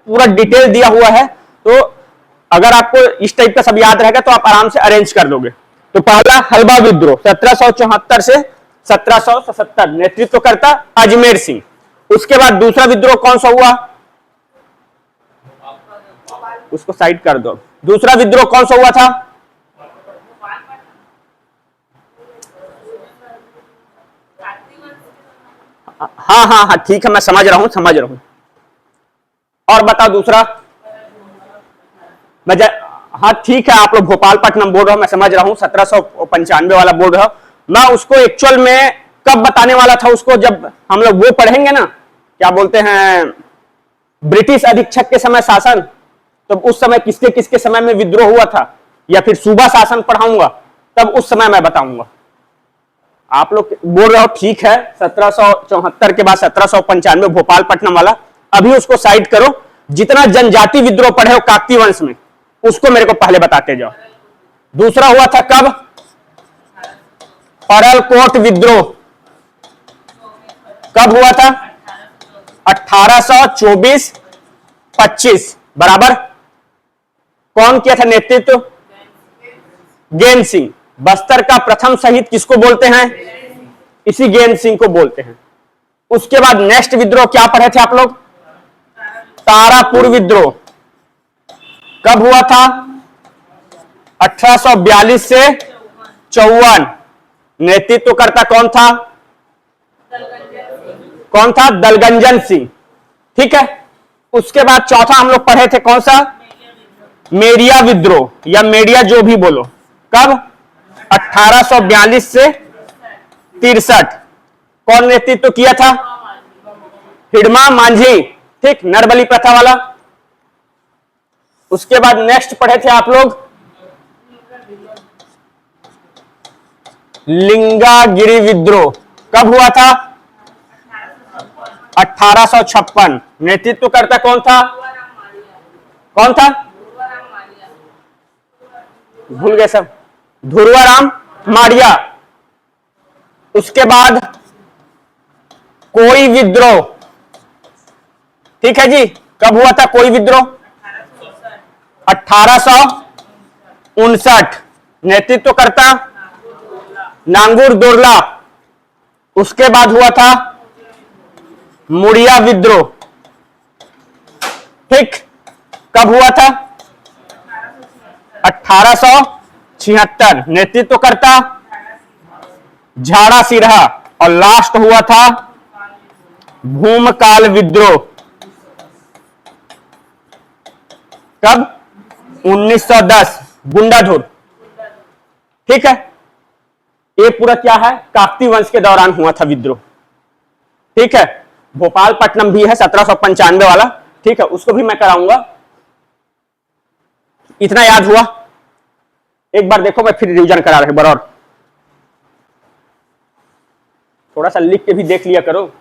पूरा डिटेल दिया हुआ है, तो अगर आपको इस टाइप का सब याद रहेगा तो आप आराम से अरेंज कर दोगे। तो पहला हलबा विद्रोह 1774 से 1777, नेतृत्व करता अजमेर सिंह। उसके बाद दूसरा विद्रोह कौन सा हुआ, उसको साइड कर दो। दूसरा विद्रोह कौन सा हुआ था, हाँ हाँ हाँ ठीक है, मैं समझ रहा हूं। और बताओ दूसरा। मैं हाँ ठीक है, आप लोग भोपालपट्टनम बोल रहे हो, मैं समझ रहा हूं, 1795 वाला बोल रहे हो। मैं उसको एक्चुअल में कब बताने वाला था उसको, जब हम लोग वो पढ़ेंगे ना, क्या बोलते हैं, ब्रिटिश अधीक्षक के समय शासन, तब उस समय किसके किसके समय में विद्रोह हुआ था, या फिर सूबा शासन पढ़ाऊंगा, तब उस समय मैं बताऊंगा। आप लोग बोल रहे हो ठीक है, 1774 के बाद 1795 भोपालपट्टनम वाला, अभी उसको साइड करो। जितना जनजाति विद्रोह पढ़े हो काकती वंश में, उसको मेरे को पहले बताते जाओ। दूसरा हुआ था कब, परलकोट विद्रोह कब हुआ था, 1824-25 बराबर। कौन किया था नेतृत्व, गेंद सिंह। बस्तर का प्रथम शहीद किसको बोलते हैं, इसी गेंद सिंह को बोलते हैं। उसके बाद नेक्स्ट विद्रोह क्या पढ़े थे आप लोग, तारापुर विद्रोह कब हुआ था, 1842 से 54। नेतृत्व करता कौन था, कौन था, दलगंजन सिंह। ठीक है। उसके बाद चौथा हम लोग पढ़े थे कौन सा, मेरिया विद्रोह या मेरिया जो भी बोलो, कब, 1842 से 63। कौन नेतृत्व किया था, हिडमा मांझी। ठीक, नरबली प्रथा वाला। उसके बाद नेक्स्ट पढ़े थे आप लोग लिंगागिरी विद्रोह कब हुआ था, 1856। नेतृत्व करता कौन था, कौन था, भूल गए सब, धुर्वाराम माड़िया। उसके बाद कोई विद्रोह, ठीक है जी, कब हुआ था कोई विद्रोह, 1859। नेतृत्व करता नांगूर दोरला। उसके बाद हुआ था मुड़िया विद्रोह। ठीक, कब हुआ था, 1876। नेतृत्व करता झाड़ा सिरहा। और लास्ट हुआ था भूमकाल विद्रोह, कब, 1910, गुंडाधुर। ठीक है, ये पूरा क्या है, काकती वंश के दौरान हुआ था विद्रोह। ठीक है, भोपालपट्टनम भी है 1795 वाला, ठीक है, उसको भी मैं कराऊंगा। इतना याद हुआ, एक बार देखो, मैं फिर रिवीजन करा रहा हूं बराबर, थोड़ा सा लिख के भी देख लिया करो।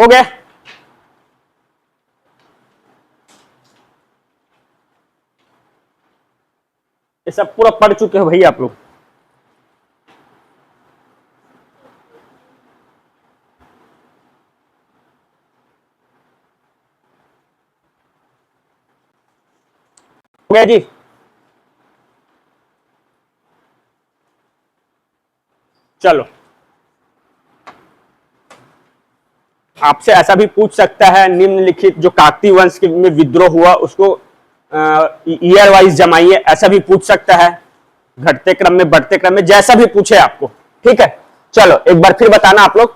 हो गया। ये सब पूरा पढ़ चुके हो भाई आप लोग। हो गया जी। चलो, आपसे ऐसा भी पूछ सकता है, निम्नलिखित जो काकतीय वंश में विद्रोह हुआ उसको ईयर वाइज जमाइए, ऐसा भी पूछ सकता है, घटते क्रम में बढ़ते क्रम में, जैसा भी पूछे आपको। ठीक है, चलो एक बार फिर बताना आप लोग।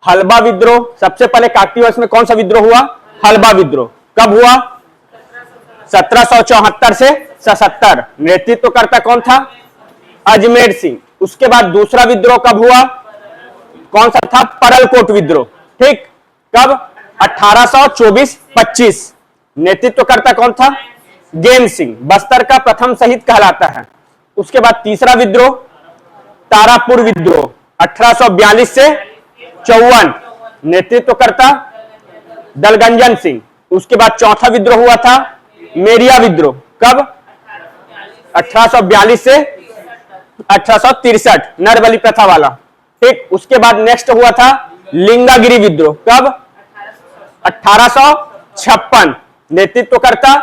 हलबा विद्रोह, सबसे पहले काकतीय वंश में कौन सा विद्रोह हुआ? हलबा विद्रोह। कब हुआ? 1774 से 77। नेतृत्व करता कौन था? अजमेर सिंह। उसके बाद दूसरा विद्रोह कब हुआ? कौन सा था? परलकोट विद्रोह। ठीक, कब? 1824-25। नेतृत्व करता कौन था? गेम सिंह, बस्तर का प्रथम शहीद कहलाता है। उसके बाद तीसरा विद्रोह तारापुर विद्रोह 1842 से 54। नेतृत्व करता दलगंजन सिंह। उसके बाद चौथा विद्रोह हुआ था मेरिया विद्रोह। कब? 1842 से 1863, नरबली प्रथा वाला। ठीक, उसके बाद नेक्स्ट हुआ था लिंगागिरी विद्रोह। कब? 1856। नेतृत्व करता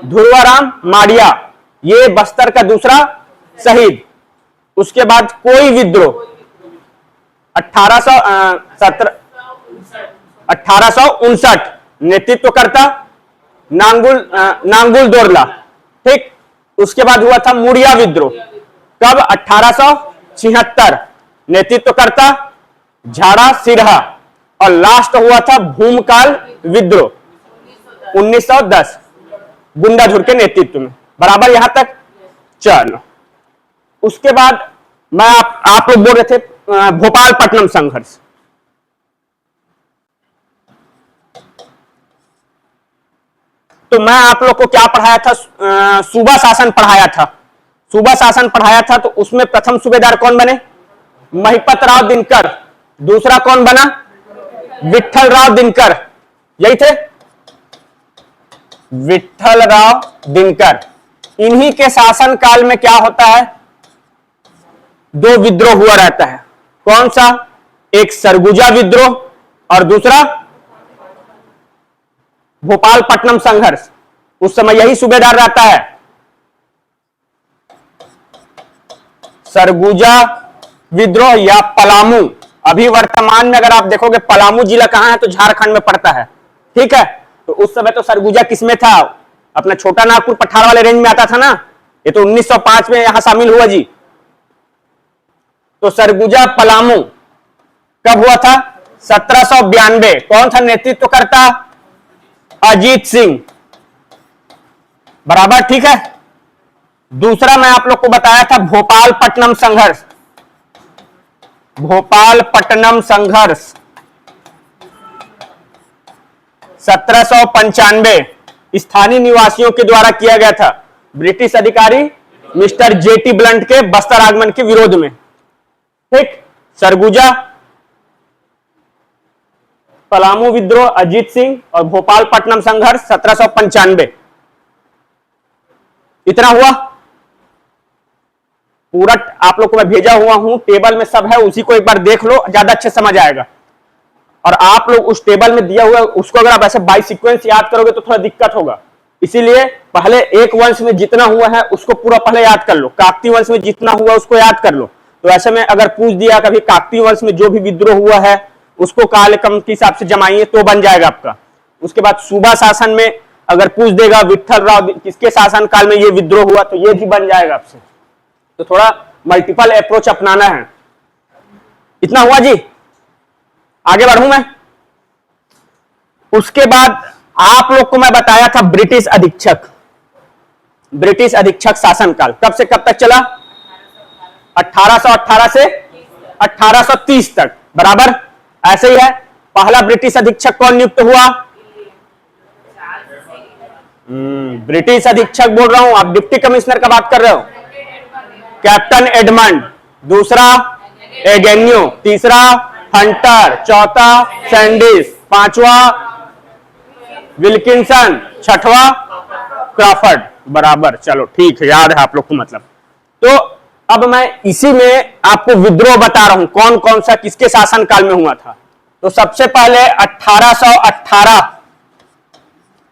ध्रुवाराम माड़िया, ये बस्तर का दूसरा शहीद। उसके बाद कोई विद्रोह 1859। नेतृत्व करता नांगुल दोरला। ठीक, उसके बाद हुआ था मुड़िया विद्रोह। कब? 1876। नेतृत्व करता झाड़ा सिरहा। और लास्ट हुआ था भूमकाल विद्रोह 1910, गुंडाधुर के नेतृत्व में। बराबर यहां तक? चलो, उसके बाद मैं आप लोग बोल रहे थे भोपालपट्टनम संघर्ष। तो मैं आप लोग को क्या पढ़ाया था? सूबा शासन पढ़ाया था। सूबा शासन पढ़ाया था तो उसमें प्रथम सूबेदार कौन बने? महिपत राव दिनकर। दूसरा कौन बना? विट्ठल राव दिनकर। यही थे, विट्ठल राव दिनकर। इन्हीं के शासन काल में क्या होता है? दो विद्रोह हुआ रहता है। कौन सा? एक सरगुजा विद्रोह और दूसरा भोपालपट्टनम संघर्ष। उस समय यही सूबेदार रहता है। सरगुजा विद्रोह या पलामू। अभी वर्तमान में अगर आप देखोगे पलामू जिला कहां है तो झारखंड में पड़ता है। ठीक है, तो उस समय तो सरगुजा किसमें था? अपना छोटा नागपुर पठार वाले रेंज में आता था ना। ये तो 1905 में यहां शामिल हुआ जी। तो सरगुजा पलामू कब हुआ था? 1792। कौन था नेतृत्व करता? अजीत सिंह। बराबर, ठीक है। दूसरा मैं आप लोग को बताया था भोपालपट्टनम संघर्ष। भोपालपट्टनम संघर्ष 1795 स्थानीय निवासियों के द्वारा किया गया था, ब्रिटिश अधिकारी मिस्टर जेटी ब्लंट के बस्तर आगमन के विरोध में। ठीक, सरगुजा, पलामू विद्रोह, अजीत सिंह और भोपालपट्टनम संघर्ष 1795। इतना हुआ। पूरा आप लोग को मैं भेजा हुआ हूं, टेबल में सब है, उसी को एक बार देख लो, ज्यादा अच्छे समझ आएगा। और आप लोग उस टेबल में दिया हुआ उसको अगर आप ऐसे बाई सीक्वेंस याद करोगे तो थोड़ा दिक्कत होगा। इसीलिए पहले एक वंश में जितना हुआ है उसको पूरा पहले याद कर लो, काकतीय वंश में जितना हुआ उसको याद कर लो। तो ऐसे में अगर पूछ दिया कभी काकतीय वंश में जो भी विद्रोह हुआ है उसको कालक्रम के हिसाब से जमाइए तो बन जाएगा आपका। उसके बाद सूबा शासन में अगर पूछ देगा विट्ठल राव किसके शासन काल में ये विद्रोह हुआ तो ये भी बन जाएगा आपसे। तो थोड़ा मल्टीपल अप्रोच अपनाना है। इतना हुआ जी, आगे बढ़ूं मैं। उसके बाद आप लोग को मैं बताया था ब्रिटिश अधीक्षक। ब्रिटिश अधीक्षक शासन काल कब से कब तक चला? 1818 से 1830 तक। बराबर, ऐसे ही है। पहला ब्रिटिश अधीक्षक कौन नियुक्त हुआ? ब्रिटिश अधीक्षक बोल रहा हूं, आप डिप्टी कमिश्नर का बात कर रहे हो। Captain Edmund. दूसरा एगेन्यू। तीसरा हंटर, चौथा सैंडिस, पांचवा विल्किंसन, छठवा क्रॉफर्ड। बराबर, चलो ठीक है, याद है आप लोग को मतलब। तो अब मैं इसी में आपको विद्रोह बता रहा हूं कौन कौन सा किसके शासनकाल में हुआ था। तो सबसे पहले 1818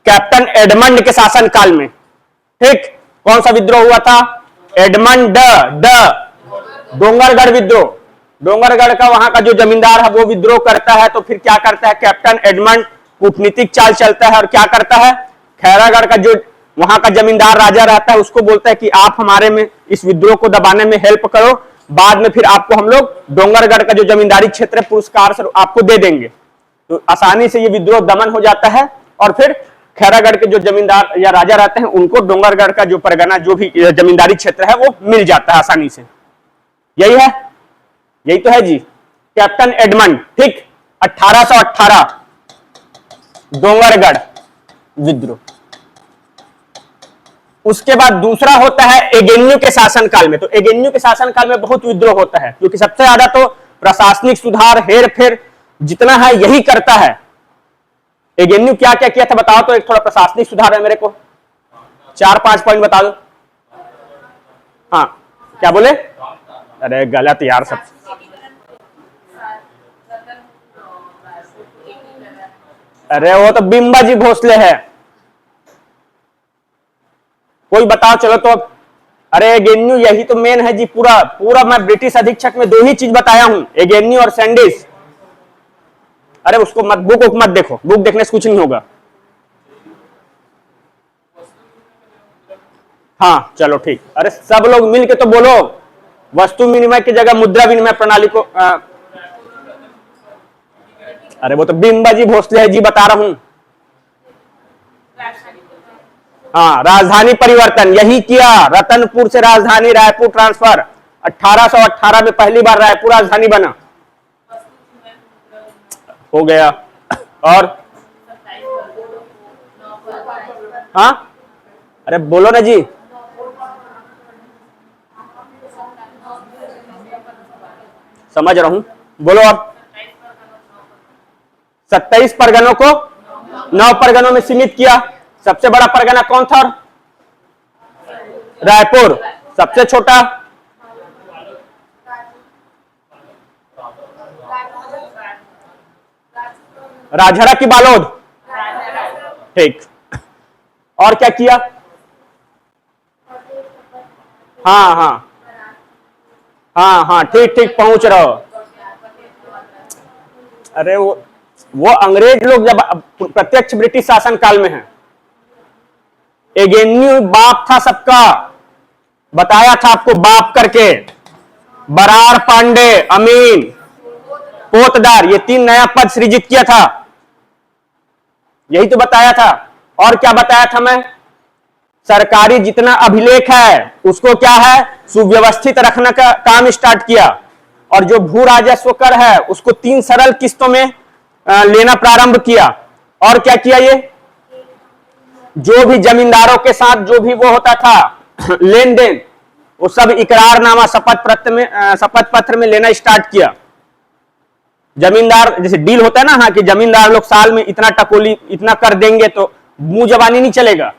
कैप्टन एडमंड के शासनकाल में, ठीक, कौन सा विद्रोह हुआ था? एडमंड डोंगरगढ़ विद्रोह। डोंगरगढ़ का वहां का जो जमींदार है वो विद्रोह करता है, तो फिर क्या करता है कैप्टन एडमंड? कूटनीतिक चाल चलता है और क्या करता है, खैरागढ़ का जो वहां का जमींदार राजा रहता है उसको बोलता है कि आप हमारे में इस विद्रोह को दबाने में हेल्प करो, बाद में फिर आपको हम लोग डोंगरगढ़ का जो जमींदारी क्षेत्र पुरस्कार से आपको दे देंगे। तो आसानी से ये विद्रोह दमन हो जाता है और फिर खैरागढ़ के जो जमींदार या राजा रहते हैं उनको डोंगरगढ़ का जो परगना जो भी जमींदारी क्षेत्र है वो मिल जाता है आसानी से। यही है, यही तो है जी कैप्टन एडमंड, ठीक। 1818 डोंगरगढ़ विद्रोह। उसके बाद दूसरा होता है एगेन्यू के शासनकाल में। तो एगेन्यू के शासनकाल में बहुत विद्रोह होता है क्योंकि सबसे ज्यादा तो प्रशासनिक सुधार, हेर फेर जितना है यही करता है। एगेन्यू क्या क्या किया था बताओ तो, एक थोड़ा प्रशासनिक सुधार है मेरे को 4-5 पॉइंट बता दो। हाँ क्या बोले? अरे गलत यार सब। अरे वो तो बिम्बाजी भोसले है, कोई बताओ चलो तो। अरे एगेन्यू यही तो मेन है जी, पूरा पूरा मैं ब्रिटिश अधीक्षक में 2 ही चीज बताया हूं, एगेन्यू और सैंडिस। अरे उसको मत, बुक मत देखो, बुक देखने से कुछ नहीं होगा। हाँ चलो ठीक। अरे सब लोग मिल के तो बोलो, वस्तु विनिमय की जगह मुद्रा विनिमय प्रणाली को अरे वो तो बिम्बाजी भोसले है जी, बता रहा हूं। हाँ राजधानी परिवर्तन यही किया, रतनपुर से राजधानी रायपुर ट्रांसफर। 1818 में पहली बार रायपुर राजधानी बना, हो गया। और हाँ अरे बोलो ना जी। समझ रहा हूं, बोलो अब। 27 परगनों को 9 परगनों में सीमित किया। सबसे बड़ा परगना कौन था? रायपुर। सबसे छोटा राजहरा की बालोद, ठीक। और क्या किया? हाँ हाँ हाँ हाँ ठीक ठीक पहुंच रहे हो। अरे वो अंग्रेज लोग जब प्रत्यक्ष ब्रिटिश शासन काल में है। एगेन्यू बाप था सबका, बताया था आपको बाप करके। बरार पांडे, अमीन, पोतदार, ये 3 नया पद सृजित किया था, यही तो बताया था। और क्या बताया था मैं? सरकारी जितना अभिलेख है उसको क्या है सुव्यवस्थित रखने का काम स्टार्ट किया। और जो भू राजस्व कर है उसको 3 सरल किस्तों में लेना प्रारंभ किया। और क्या किया? ये जो भी जमींदारों के साथ जो भी वो होता था लेन देन, वो सब इकरारनामा शपथ पत्र में लेना स्टार्ट किया। जमींदार जैसे डील होता है ना, हाँ कि जमींदार लोग साल में इतना टकोली इतना कर देंगे, तो मुंह जबानी नहीं चलेगा,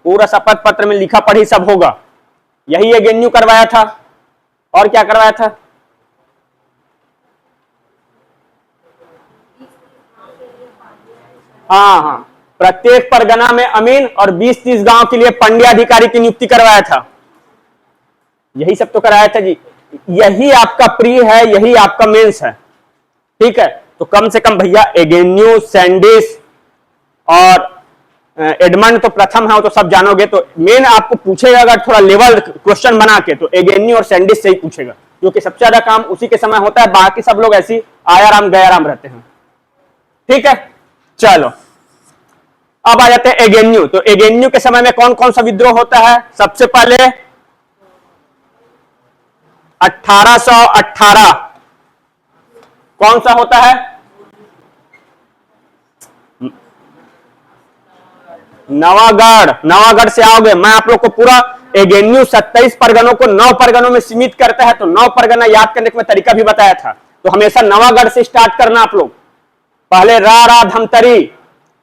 पूरा शपथ पत्र में लिखा पढ़ी सब होगा। यही एगेन्यू करवाया था। और क्या करवाया था? हाँ हाँ प्रत्येक परगना में अमीन और 20-30 गांव के लिए पंड्या अधिकारी की नियुक्ति करवाया था। यही सब तो कराया था जी। यही आपका प्री है, यही आपका मेंस है, ठीक है। तो कम से कम भैया एगेन्यू, सैंडिस और एडमंड तो प्रथम है, वो तो सब जानोगे। तो मेन आपको पूछेगा अगर थोड़ा लेवल क्वेश्चन बना के, तो एगेन्यू और सैंडिस से ही पूछेगा, क्योंकि सबसे ज्यादा काम उसी के समय होता है, बाकी सब लोग ऐसी आया राम गया राम रहते हैं, ठीक है। चलो अब आ जाते हैं एगेन्यू। तो एगेन्यू के समय में कौन कौन सा विद्रोह होता है? सबसे पहले 1818 कौन सा होता है? नवागढ़ से आओगे, मैं आप लोग को पूरा एगेन्यू 27 परगनों को 9 परगनों में सीमित करता है, तो 9 परगना याद करने का तरीका भी बताया था। तो हमेशा नवागढ़ से स्टार्ट करना आप लोग। पहले रा धमतरी,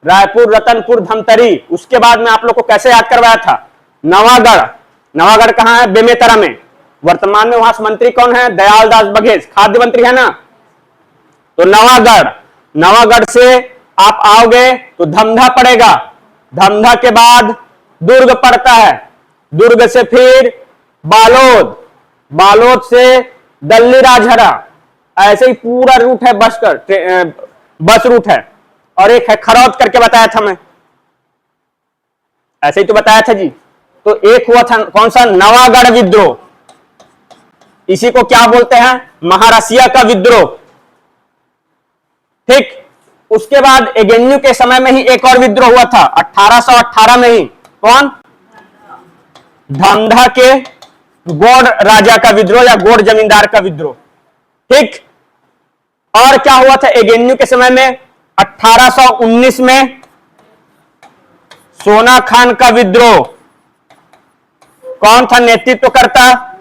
रायपुर, रतनपुर, धमतरी, उसके बाद में आप लोग को कैसे याद करवाया था, नवागढ़। नवागढ़ कहां है, बेमेतरा में। वर्तमान में वहां से मंत्री कौन है, दयाल दास बघेल, खाद्य मंत्री है ना। तो नवागढ़, नवागढ़ से आप आओगे तो धमधा पड़ेगा, धमधा के बाद दुर्ग पड़ता है, दुर्ग से फिर बालोद, बालोद से दल्ली राजहरा, ऐसे ही पूरा रूट है बस रूट है। और एक है खरौद करके बताया था मैं, ऐसे ही तो बताया था जी। तो एक हुआ था कौन सा, नवागढ़ विद्रोह, इसी को क्या बोलते हैं, महारसिया का विद्रोह। ठीक, उसके बाद एगेन्यू के समय में ही एक और विद्रोह हुआ था 1818 में ही, कौन, धमधा के गौड़ राजा का विद्रोह या गौड़ जमींदार का विद्रोह। ठीक, और क्या हुआ था एगेन्यू के समय में, 1819 में सोना खान का विद्रोह। कौन था नेतृत्व करता,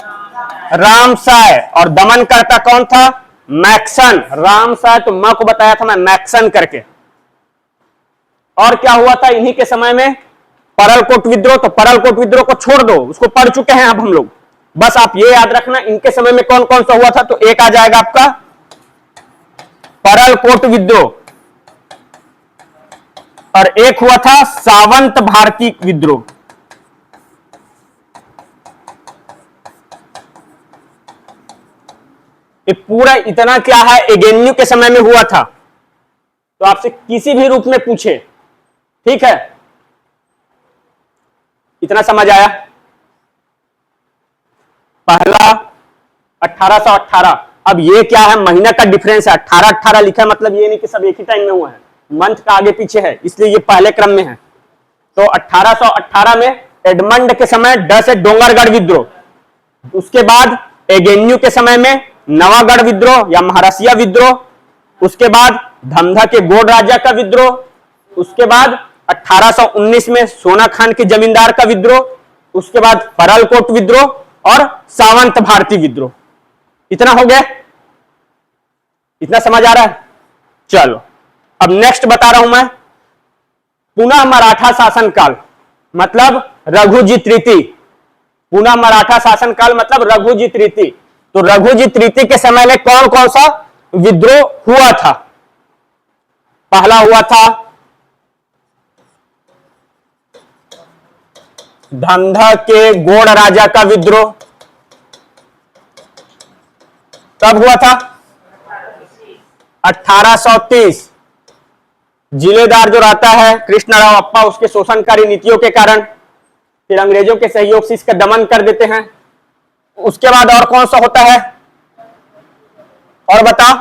रामसाय, और दमन करता कौन था, मैक्सन। रामसाय तो मां को बताया था मैं, मैक्सन करके। और क्या हुआ था इन्हीं के समय में, परलकोट विद्रोह। तो परलकोट विद्रोह को छोड़ दो, उसको पढ़ चुके हैं अब हम लोग, बस आप ये याद रखना इनके समय में कौन कौन सा हुआ था। तो एक आ जाएगा आपका परलकोट विद्रोह, और एक हुआ था सावंत भारती विद्रोह। ये पूरा इतना क्या है, एगेन्यू के समय में हुआ था। तो आपसे किसी भी रूप में पूछे, ठीक है, इतना समझ आया। पहला 1818, अब ये क्या है, महीना का डिफरेंस है, 18-18 लिखा है, मतलब ये नहीं कि सब एक ही टाइम में हुआ है, मंथ का आगे पीछे है, इसलिए ये पहले क्रम में है। तो 1818 में एडमंड के समय ड से डोंगरगढ़ विद्रोह, उसके बाद एगेन्यू के समय में नवागढ़ विद्रोह या महारसिया विद्रोह, उसके बाद धमधा के गौड़ राजा का विद्रोह, उसके बाद 1819 में सोना खान के जमींदार का विद्रोह, उसके बाद परलकोट विद्रोह और सावंत भारती विद्रोह। इतना हो गया, इतना समझ आ रहा है। चलो अब नेक्स्ट बता रहा हूं मैं, पुनः मराठा शासनकाल मतलब रघुजीत रीति। पुनः मराठा शासनकाल मतलब रघुजीत रीति। तो रघुजीत रीति के समय में कौन कौन सा विद्रोह हुआ था। पहला हुआ था धमधा के गौड़ राजा का विद्रोह। कब हुआ था, 1830। जिलेदार जो रहता है कृष्णराव अप्पा, उसके शोषणकारी नीतियों के कारण फिर अंग्रेजों के सहयोग से इसका दमन कर देते हैं। उसके बाद और कौन सा होता है, और बता,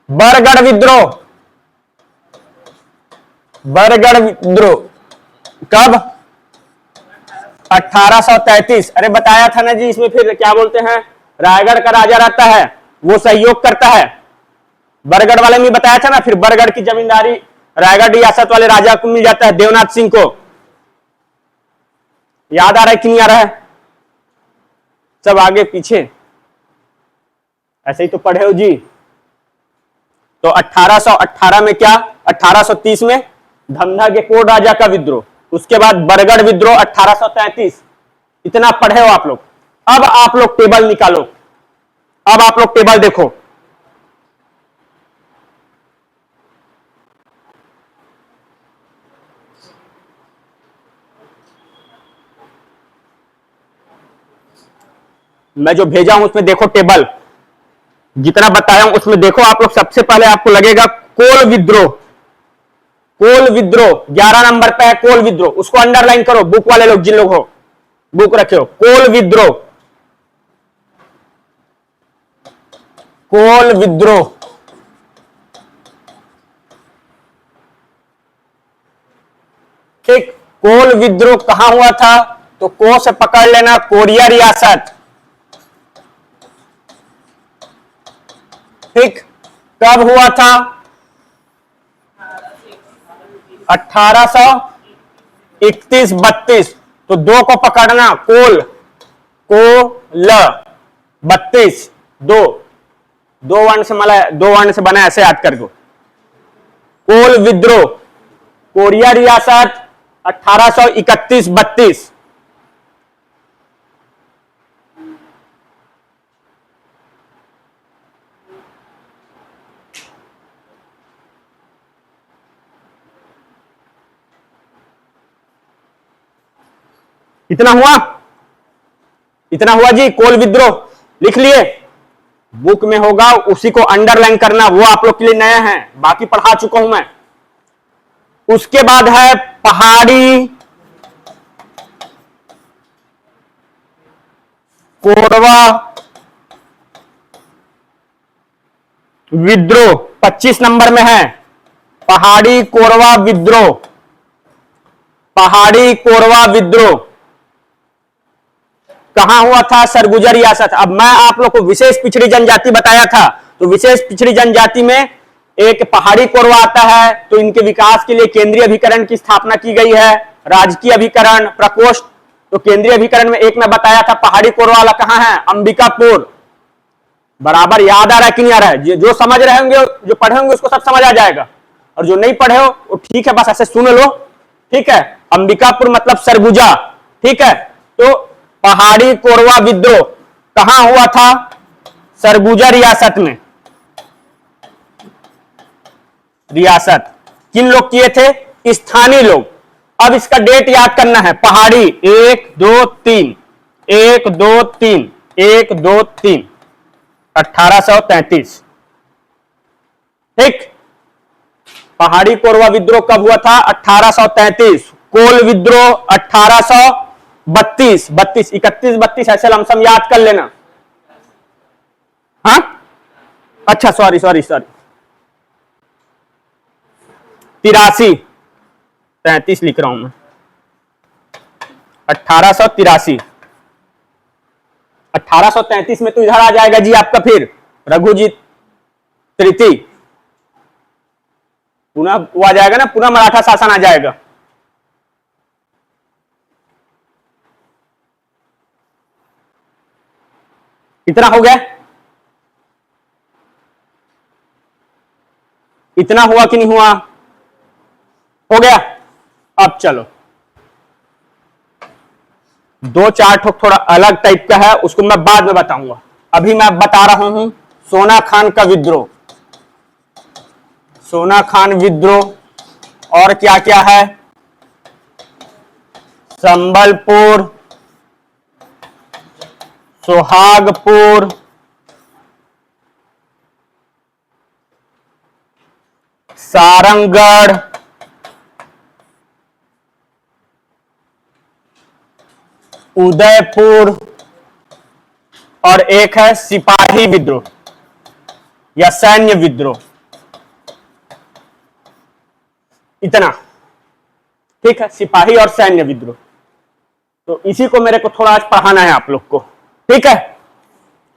बरगढ़ विद्रोह। बरगढ़ विद्रोह कब, 1833। अरे बताया था ना जी, इसमें फिर क्या बोलते हैं, रायगढ़ का राजा रहता है, वो सहयोग करता है। बरगढ़ वाले में बताया था ना, फिर बरगढ़ की जमींदारी रायगढ़ रियासत वाले राजा को मिल जाता है, देवनाथ सिंह को। याद आ रहा है कि नहीं आ रहा है, सब आगे पीछे ऐसे ही तो पढ़े हो जी। तो 1818 में क्या, 1830 में धमधा के कोड राजा का विद्रोह, उसके बाद बरगढ़ विद्रोह 1833। इतना पढ़े हो आप लोग। अब आप लोग टेबल निकालो, अब आप लोग टेबल देखो। मैं जो भेजा हूं उसमें देखो टेबल, जितना बताया हूं उसमें देखो आप लोग। सबसे पहले आपको लगेगा कोल विद्रोह। कोल विद्रोह 11 नंबर पे है, कोल विद्रोह, उसको अंडरलाइन करो बुक वाले लोग, जिन लोग हो बुक रखे हो। कोल विद्रोह, कोल विद्रोह। ठीक, कोल विद्रोह कहां हुआ था, तो को से पकड़ लेना, कोरिया रियासत। ठीक, कब हुआ था, 1831-32। तो दो को पकड़ना, कोल, को ल 32 2। दो वर्ण से बना, ऐसे याद कर दो। कोल विद्रोह, कोरिया रियासत 1831-32। इतना हुआ, इतना हुआ जी। कोल विद्रोह लिख लिए, बुक में होगा, उसी को अंडरलाइन करना, वो आप लोग के लिए नया है, बाकी पढ़ा चुका हूं मैं। उसके बाद है पहाड़ी कोरवा विद्रोह, 25 नंबर में है पहाड़ी कोरवा विद्रोह। पहाड़ी कोरवा विद्रोह कहां हुआ था? सरगुजा रियासत। अब मैं आप लोग को विशेष पिछड़ी जनजाति बताया था, तो विशेष पिछड़ी जनजाति में एक पहाड़ी कोरवा आता है, तो इनके विकास के लिए केंद्रीय अभिकरण की स्थापना की गई है, राजकीय अभिकरण प्रकोष्ठ। तो केंद्रीय अभिकरण में एक मैं बताया था पहाड़ी कोरवा वाला कहां है? अंबिकापुर। बराबर याद आ रहा है कि नहीं आ रहा है? जो समझ रहे होंगे, जो पढ़े होंगे उसको सब समझ आ जाएगा, और जो नहीं पढ़े हो वो ठीक है, बस ऐसे सुन लो, ठीक है। अंबिकापुर मतलब सरगुजा, ठीक है। तो पहाड़ी कोरवा विद्रोह कहां हुआ था? सरगुजा रियासत में। रियासत किन लोग किए थे? स्थानीय लोग। अब इसका डेट याद करना है। पहाड़ी 1 2 3 1 2 3 1 2 3 1833, ठीक। पहाड़ी कोरवा विद्रोह कब हुआ था? 1833। कोल विद्रोह 1832, 31 32 ऐसे लमसम याद कर लेना। हाँ, अच्छा, सॉरी 83, 33 लिख रहा हूं मैं। 1883। 1833 में तो इधर आ जाएगा जी आपका फिर रघुजी तृतीय, पुनः वो आ जाएगा ना, पुनः मराठा शासन आ जाएगा। इतना हो गया? इतना हुआ कि नहीं हुआ? हो गया। अब चलो, 2-4 ठोक थोड़ा अलग टाइप का है, उसको मैं बाद में बताऊंगा। अभी मैं बता रहा हूं सोना खान का विद्रोह। सोना खान विद्रोह और क्या क्या है? संबलपुर, सोहागपुर, सारंगगढ़, उदयपुर, और एक है सिपाही विद्रोह या सैन्य विद्रोह। इतना, ठीक है, सिपाही और सैन्य विद्रोह। तो इसी को मेरे को थोड़ा आज पढ़ाना है आप लोग को, ठीक है।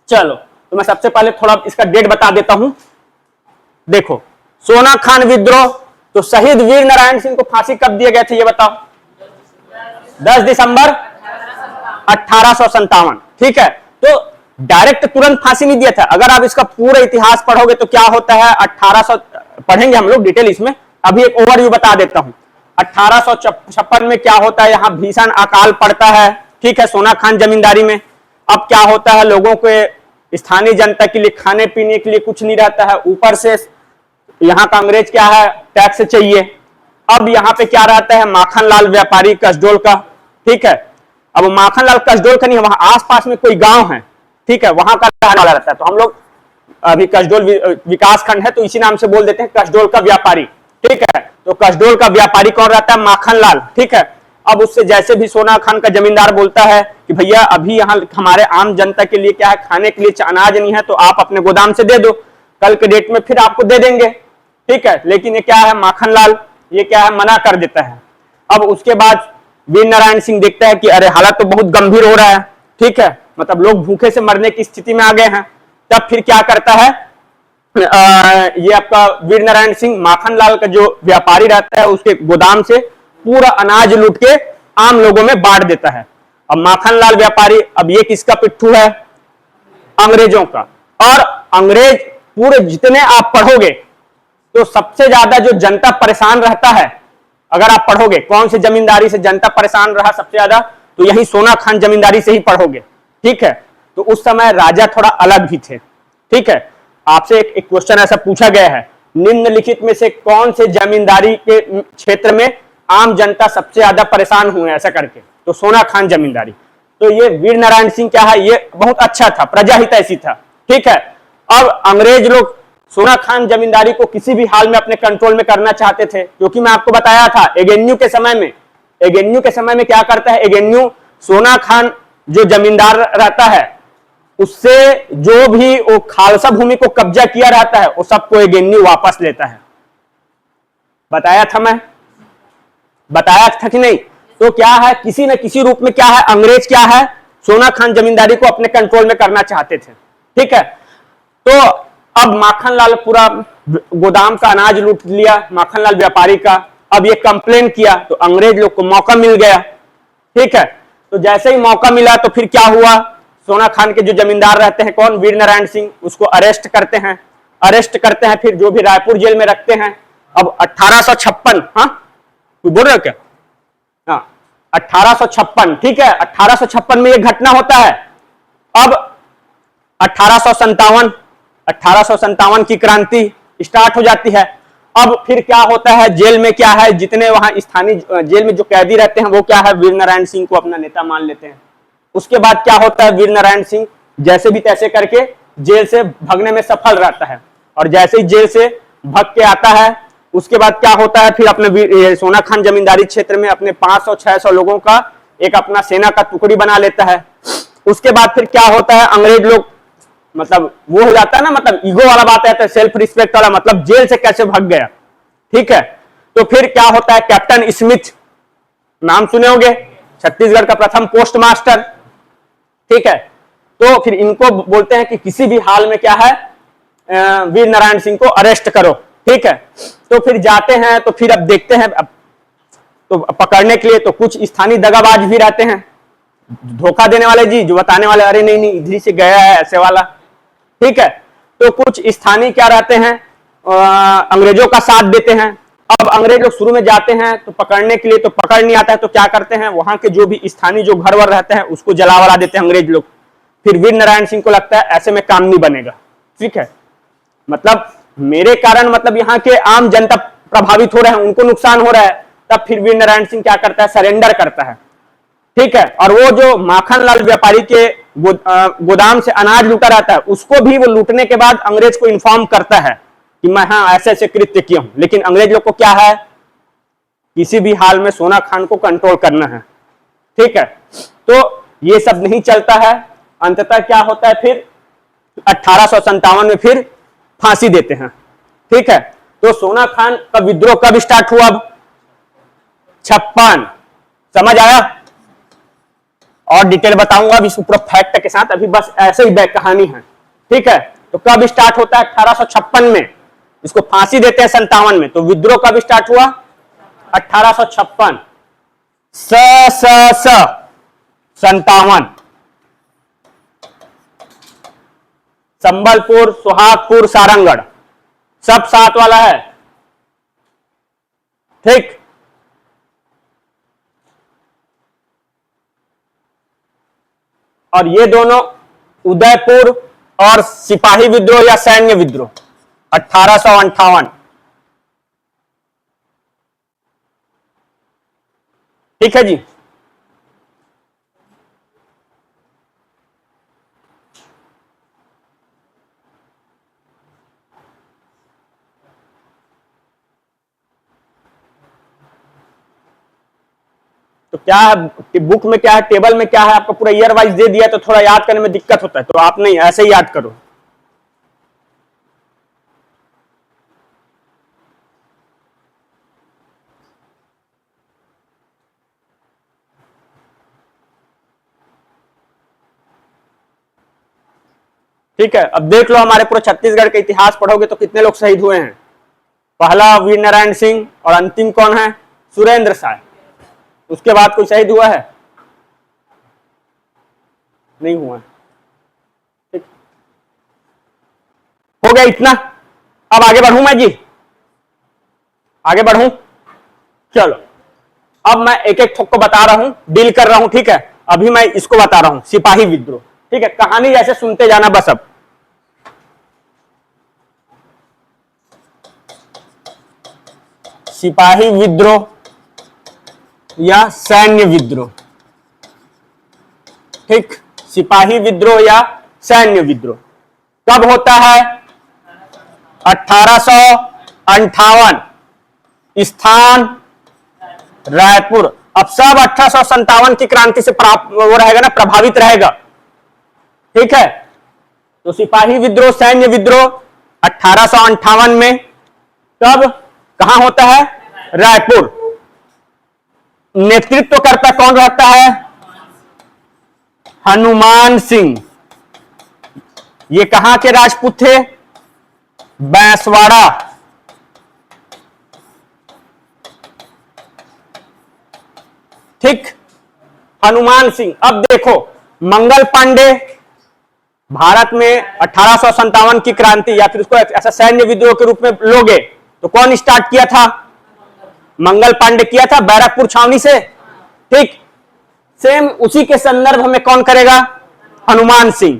चलो, तो मैं सबसे पहले थोड़ा इसका डेट बता देता हूं। देखो, सोना खान विद्रोह, तो शहीद वीर नारायण सिंह को फांसी कब दिए गए थे ये बताओ? 10 दिसंबर 1857, ठीक है। तो डायरेक्ट तुरंत फांसी नहीं दिया था। अगर आप इसका पूरा इतिहास पढ़ोगे तो क्या होता है, 1800 पढ़ेंगे हम लोग डिटेल इसमें, अभी एक ओवरव्यू बता देता हूं। 1856 में क्या होता है, यहां भीषण अकाल पड़ता है, ठीक है, सोना खान जमींदारी में। अब क्या होता है, लोगों के स्थानीय जनता के लिए खाने पीने के लिए कुछ नहीं रहता है, ऊपर से यहां का अंग्रेज क्या है, टैक्स चाहिए। अब यहां पे क्या रहता है, माखनलाल व्यापारी कसडोल का, ठीक है। अब माखनलाल कसडोल का नहीं, वहां आसपास में कोई गांव है, ठीक है, वहां का रहने वाला रहता है। तो हम लोग अभी कसडोल विकास खंड है तो इसी नाम से बोल देते हैं कसडोल का व्यापारी, ठीक है। तो कसडोल का व्यापारी कौन रहता है? माखनलाल, ठीक है। अब उससे जैसे भी सोना खान का जमींदार बोलता है कि भैया अभी यहाँ हमारे आम जनता के लिए क्या है, खाने के लिए अनाज नहीं है, तो आप अपने गोदाम से दे दो, कल के डेट में फिर आपको दे देंगे, ठीक है। लेकिन ये क्या है, माखनलाल ये क्या है, मना कर देता है। अब उसके बाद वीर नारायण सिंह देखता है कि अरे हालत तो बहुत गंभीर हो रहा है, ठीक है, मतलब लोग भूखे से मरने की स्थिति में आ गए हैं। तब फिर क्या करता है, ये आपका वीर नारायण सिंह माखनलाल का जो व्यापारी रहता है उसके गोदाम से पूरा अनाज लूट के आम लोगों में बांट देता है। अब माखनलाल व्यापारी, अब ये किसका पिट्ठू है? अंग्रेजों का। और अंग्रेज पूरे जितने आप पढ़ोगे तो सबसे ज्यादा जो जनता परेशान रहता है, अगर आप पढ़ोगे कौन सी जमींदारी से जनता परेशान रहा सबसे ज्यादा, तो यही सोना खान जमींदारी से ही पढ़ोगे। ठीक है, तो उस समय राजा थोड़ा अलग भी थे। ठीक है, आपसे एक क्वेश्चन ऐसा पूछा गया है, निम्नलिखित में से कौन से जमींदारी के क्षेत्र में आम जनता सबसे ज्यादा परेशान हुए, ऐसा करके, तो सोना खान जमींदारी। तो ये वीर नारायण सिंह क्या है, ये बहुत अच्छा था, प्रजाहित ऐसी था। ठीक है, अब अंग्रेज लोग सोना खान जमींदारी को किसी भी हाल में अपने कंट्रोल में करना चाहते थे, क्योंकि मैं आपको बताया था एगेन्यू के समय में क्या करता है, एगेन्यू सोना खान जो जमींदार रहता है उससे जो भी वो खालसा भूमि को कब्जा किया रहता है वो सबको एगेन्यू वापस लेता है। बताया था कि नहीं? तो क्या है, किसी न किसी रूप में क्या है, अंग्रेज क्या है, सोना खान जमींदारी को अपने कंट्रोल में करना चाहते थे। ठीक है, तो अब माखनलाल पूरा गोदाम का अनाज लूट लिया, माखनलाल व्यापारी का। अब ये कंप्लेन किया तो अंग्रेज लोग को मौका मिल गया। ठीक है, तो जैसे ही मौका मिला तो फिर क्या हुआ, सोना खान के जो जमींदार रहते हैं कौन, वीर नारायण सिंह, उसको अरेस्ट करते हैं, फिर जो भी रायपुर जेल में रखते हैं। अब 1856, हाँ कोई बोल रहे हो क्या? हाँ 1856, ठीक है, 1856 में यह घटना होता है। अब 1857 की क्रांति स्टार्ट हो जाती है। अब फिर क्या होता है, जेल में क्या है, जितने वहां स्थानीय जेल में जो कैदी रहते हैं वो क्या है, वीर नारायण सिंह को अपना नेता मान लेते हैं। उसके बाद क्या होता है, वीर नारायण सिंह जैसे भी तैसे करके जेल से भागने में सफल रहता है, और जैसे ही जेल से भाग के आता है उसके बाद क्या होता है, फिर अपने सोना खान जमींदारी क्षेत्र में अपने 500-600 लोगों का एक अपना सेना का टुकड़ी बना लेता है। उसके बाद फिर क्या होता है, अंग्रेज लोग मतलब वो हो जाता है ना, मतलब ईगो वाला बात आता है, सेल्फ रिस्पेक्ट वाला, मतलब जेल से कैसे भाग गया। ठीक है, तो फिर क्या होता है, कैप्टन स्मिथ, नाम सुने होंगे, छत्तीसगढ़ का प्रथम पोस्ट मास्टर। ठीक है, तो फिर इनको बोलते हैं कि किसी भी हाल में क्या है, वीर नारायण सिंह को अरेस्ट करो। ठीक है, तो फिर जाते हैं, तो फिर अब देखते हैं, अब तो पकड़ने के लिए तो कुछ स्थानीय दगाबाज भी रहते हैं, धोखा देने वाले जी, जो बताने वाले अरे नहीं इधर से गया है ऐसे वाला। ठीक है, तो कुछ स्थानीय क्या रहते हैं, अंग्रेजों का साथ देते हैं। अब अंग्रेज लोग शुरू में जाते हैं तो पकड़ने के लिए, तो पकड़ नहीं आता है तो क्या करते हैं, वहां के जो भी स्थानीय जो घर वर रहते हैं उसको जला वला देते हैं अंग्रेज लोग। फिर वीर नारायण सिंह को लगता है ऐसे में काम नहीं बनेगा। ठीक है, मतलब मेरे कारण मतलब यहाँ के आम जनता प्रभावित हो रहे हैं, उनको नुकसान हो रहा है। तब फिर वीर नारायण सिंह क्या करता है, सरेंडर करता है। ठीक है, और वो जो माखनलाल व्यापारी के गोदाम से अनाज लूटा रहता है उसको भी वो लूटने के बाद अंग्रेज को इन्फॉर्म करता है कि मैं हाँ ऐसे ऐसे कृत्य किया हूं। लेकिन अंग्रेज लोग को क्या है, किसी भी हाल में सोना खान को कंट्रोल करना है। ठीक है, तो ये सब नहीं चलता है। अंततः क्या होता है, फिर 1857 में फिर फांसी देते हैं। ठीक है, तो सोना खान का विद्रोह कब स्टार्ट हुआ, अब 56, समझ आया? और डिटेल बताऊंगा अभी पूरा फैक्ट के साथ, अभी बस ऐसे ही बैक कहानी है। ठीक है, तो कब स्टार्ट होता है, 1856 में, इसको फांसी देते हैं 57 में। तो विद्रोह कब स्टार्ट हुआ, 1856, 57, संबलपुर, सुहागपुर, सारंगगढ़ सब साथ वाला है। ठीक, और ये दोनों उदयपुर और सिपाही विद्रोह या सैन्य विद्रोह 1858। ठीक है जी, तो क्या है बुक में, क्या है टेबल में, क्या है आपको पूरा ईयर वाइज दे दिया, तो थोड़ा याद करने में दिक्कत होता है, तो आप नहीं ऐसे ही याद करो। ठीक है, अब देख लो हमारे पूरे छत्तीसगढ़ का इतिहास पढ़ोगे तो कितने लोग शहीद हुए हैं। पहला वीर नारायण सिंह और अंतिम कौन है, सुरेंद्र साय। उसके बाद कोई शहीद हुआ है, नहीं हुआ। ठीक, हो गया इतना। अब आगे बढ़ूं मैं जी, आगे बढ़ूं, चलो अब मैं एक एक ठोक को बता रहा हूं, डील कर रहा हूं, ठीक है। अभी मैं इसको बता रहा हूं, सिपाही विद्रोह, ठीक है। कहानी जैसे सुनते जाना बस। अब सिपाही विद्रोह या सैन्य विद्रोह, ठीक, सिपाही विद्रोह या सैन्य विद्रोह कब होता है? 1858, स्थान रायपुर। अब सब 1857 की क्रांति से वो रहेगा ना, प्रभावित रहेगा, ठीक है। तो सिपाही विद्रोह, सैन्य विद्रोह 1858 में, कब, कहां होता है? रायपुर। नेतृत्व करता कौन रहता है? हनुमान सिंह। ये कहां के राजपूत थे? बैंसवाड़ा। ठीक, हनुमान सिंह। अब देखो, मंगल पांडे भारत में 1857 की क्रांति या फिर उसको ऐसा सैन्य विद्रोह के रूप में लोगे तो कौन स्टार्ट किया था? मंगल पांडे किया था, बैरकपुर छावनी से, ठीक। सेम उसी के संदर्भ में कौन करेगा? हनुमान सिंह,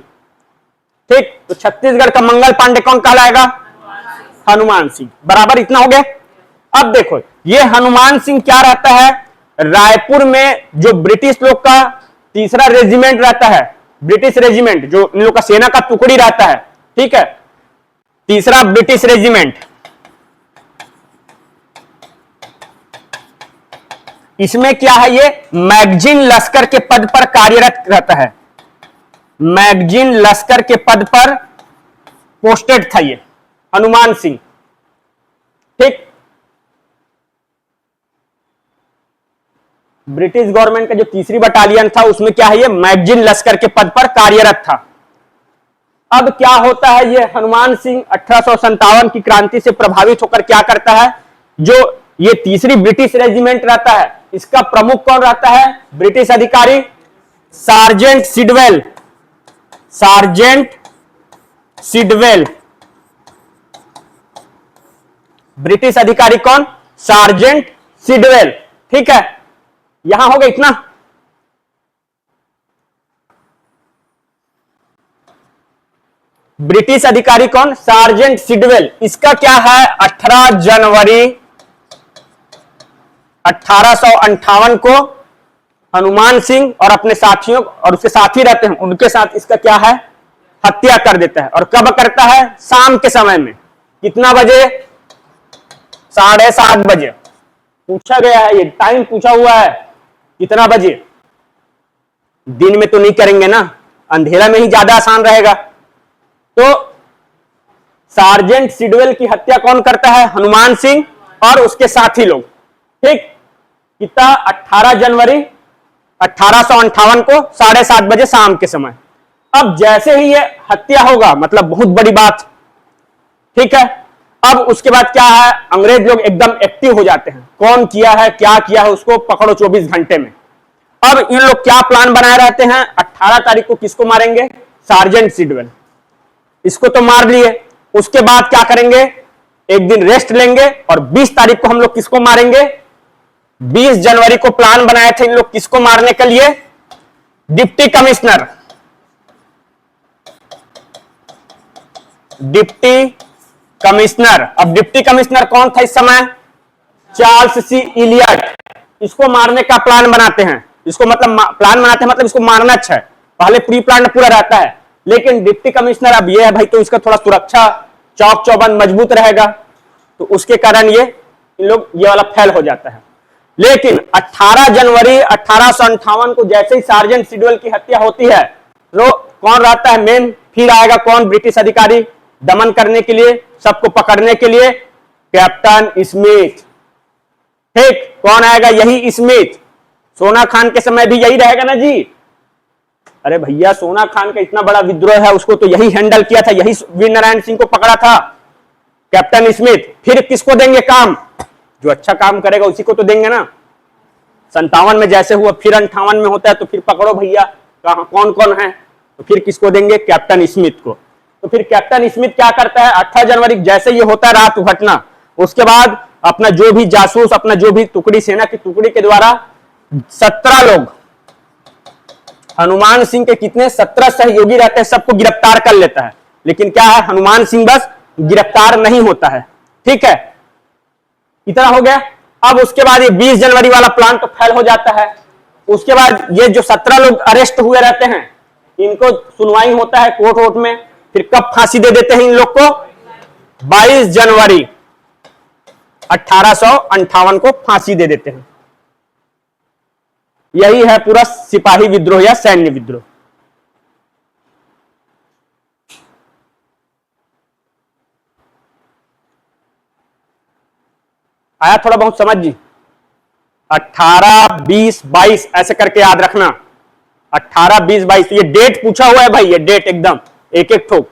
ठीक। तो छत्तीसगढ़ का मंगल पांडे कौन कहलाएगा? हनुमान सिंह। बराबर, इतना हो गया। अब देखो, ये हनुमान सिंह क्या रहता है? रायपुर में जो ब्रिटिश लोग का तीसरा रेजिमेंट रहता है, ब्रिटिश रेजिमेंट, जो इन लोग का सेना का टुकड़ी रहता है, ठीक है, तीसरा ब्रिटिश रेजिमेंट, इसमें क्या है? ये मैगजीन लश्कर के पद पर कार्यरत रहता है। मैगजीन लश्कर के पद पर पोस्टेड था ये हनुमान सिंह, ठीक। ब्रिटिश गवर्नमेंट का जो तीसरी बटालियन था उसमें क्या है? ये मैगजीन लश्कर के पद पर कार्यरत था। अब क्या होता है? ये हनुमान सिंह 1857 की क्रांति से प्रभावित होकर क्या करता है? जो ये तीसरी ब्रिटिश रेजिमेंट रहता है, इसका प्रमुख कौन रहता है? ब्रिटिश अधिकारी sergeant Sidwell. Sergeant Sidwell, British अधिकारी कौन? सार्जेंट सिडवेल, ठीक है। यहां हो गया इतना। ब्रिटिश अधिकारी कौन? Sergeant Sidwell. इसका क्या है? 18 जनवरी 1858 को हनुमान सिंह और अपने साथियों और उसके साथी रहते हैं उनके साथ इसका क्या है? हत्या कर देता है। और कब करता है? शाम के समय में। कितना बजे? 7:30 बजे। पूछा गया है, ये टाइम पूछा हुआ है, कितना बजे? दिन में तो नहीं करेंगे ना, अंधेरा में ही ज्यादा आसान रहेगा। तो सार्जेंट सिडवेल की हत्या कौन करता है? हनुमान सिंह और उसके साथी लोग, ठीक। कितना? 18 जनवरी 1858 को 7:30 बजे शाम के समय। अब जैसे ही ये हत्या होगा, मतलब बहुत बड़ी बात, ठीक है। अब उसके बाद क्या है? अंग्रेज लोग एकदम एक्टिव हो जाते हैं। कौन किया है, क्या किया है, उसको पकड़ो 24 घंटे में। अब इन लोग क्या प्लान बनाए रहते हैं? 18 तारीख को किसको मारेंगे? Sergeant Sidwell. इसको तो मार लिए, उसके बाद क्या करेंगे? एक दिन रेस्ट लेंगे और 20 तारीख को हम लोग किसको मारेंगे? 20 जनवरी को प्लान बनाए थे इन लोग किसको मारने के लिए? Deputy commissioner. Deputy commissioner. अब डिप्टी कमिश्नर कौन था इस समय? चार्ल्स सी इलियट। इसको मारने का प्लान बनाते हैं। इसको मतलब प्लान बनाते हैं, मतलब इसको मारना अच्छा है। पहले प्री प्लान पूरा रहता है, लेकिन डिप्टी कमिश्नर अब ये है भाई, तो इसका थोड़ा सुरक्षा चौक चौबंद मजबूत रहेगा, तो उसके कारण ये इन लोग ये वाला फेल हो जाता है। लेकिन 18 जनवरी 1858 को जैसे ही सार्जेंट सिडवेल की हत्या होती है, तो कौन रहता है मेन? फिर आएगा कौन? ब्रिटिश अधिकारी दमन करने के लिए, सबको पकड़ने के लिए? कैप्टन स्मिथ, ठीक। कौन आएगा? यही स्मिथ। सोना खान के समय भी यही रहेगा ना जी। अरे भैया, सोना खान का इतना बड़ा विद्रोह है, उसको तो यही हैंडल किया था, यही वीर नारायण सिंह को पकड़ा था, कैप्टन स्मिथ। फिर किसको देंगे काम? जो अच्छा काम करेगा उसी को तो देंगे ना। 57 में जैसे हुआ, फिर 58 में होता है, तो फिर पकड़ो भैया, कहां कौन कौन है, तो फिर किसको देंगे? कैप्टन स्मिथ को। तो तो फिर कैप्टन स्मिथ क्या करता है, 18 जनवरी जैसे ये होता है रात घटना, उसके बाद अपना जो भी जासूस, अपना जो भी टुकड़ी, सेना की टुकड़ी के द्वारा 17 लोग, हनुमान सिंह के कितने 17 सहयोगी रहते हैं, सबको गिरफ्तार कर लेता है। लेकिन क्या है, हनुमान सिंह बस गिरफ्तार नहीं होता है। ठीक है, इतना हो गया। अब उसके बाद ये 20 जनवरी वाला प्लान तो फेल हो जाता है। उसके बाद ये जो 17 लोग अरेस्ट हुए रहते हैं, इनको सुनवाई होता है कोर्ट वोर्ट में। फिर कब फांसी दे देते हैं इन लोग को, 22 जनवरी 1858 को फांसी दे देते हैं। यही है पूरा सिपाही विद्रोह या सैन्य विद्रोह। आया थोड़ा बहुत समझ जी? 18, 20, 22 ऐसे करके याद रखना। 18, 20, 22 ये डेट पूछा हुआ है भाई, ये डेट एकदम एक एक ठोक।